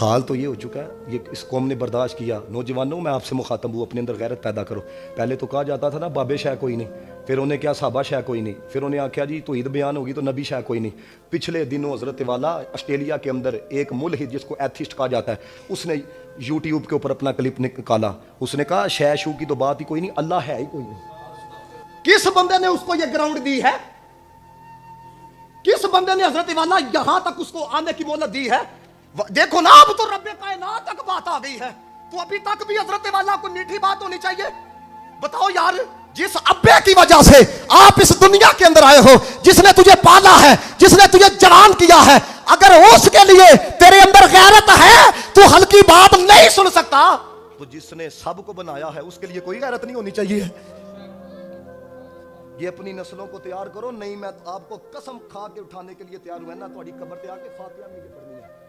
حال تو یہ ہو چکا ہے، یہ اس قوم نے برداشت کیا۔ نوجوانوں میں آپ سے مخاطب ہوں، اپنے اندر غیرت پیدا کرو۔ پہلے تو کہا جاتا تھا نا بابے شے کوئی نہیں، پھر انہیں کیا صحابہ شے کوئی نہیں، پھر انہیں آخیا جی توحید بیان ہوگی تو نبی شے کوئی نہیں۔ پچھلے دنوں حضرت والا آسٹریلیا کے اندر ایک ملحد جس کو ایتھسٹ کہا جاتا ہے، اس نے یوٹیوب کے اوپر اپنا کلپ نکالا، اس نے کہا شے شو کی تو بات ہی کوئی نہیں، اللہ ہے ہی کوئی نہیں۔ کس بندے نے اس کو یہ گراؤنڈ دی ہے؟ کس بندے نے حضرت والا یہاں تک اس کو آنے کی مہلت دی ہے؟ دیکھو نا، اب تو رب کائنات تک بات آ گئی ہے، تو ابھی تک بھی حضرت والا کو میٹھی بات ہونی چاہیے۔ بتاؤ یار، جس ابے کی وجہ سے آپ اس دنیا کے اندر آئے ہو، جس نے تجھے پالا ہے، جس نے تجھے جوان کیا ہے، اگر اس کے لیے تیرے اندر غیرت ہے تو ہلکی بات نہیں سن سکتا، تو جس نے سب کو بنایا ہے اس کے لیے کوئی غیرت نہیں ہونی چاہیے۔ یہ اپنی نسلوں کو تیار کرو، نہیں میں آپ کو قسم کھا کے اٹھانے کے لیے تیار ہوں نا، تھوڑی قبر تے آ کے فاتحہ میں یہ پڑھنی ہے۔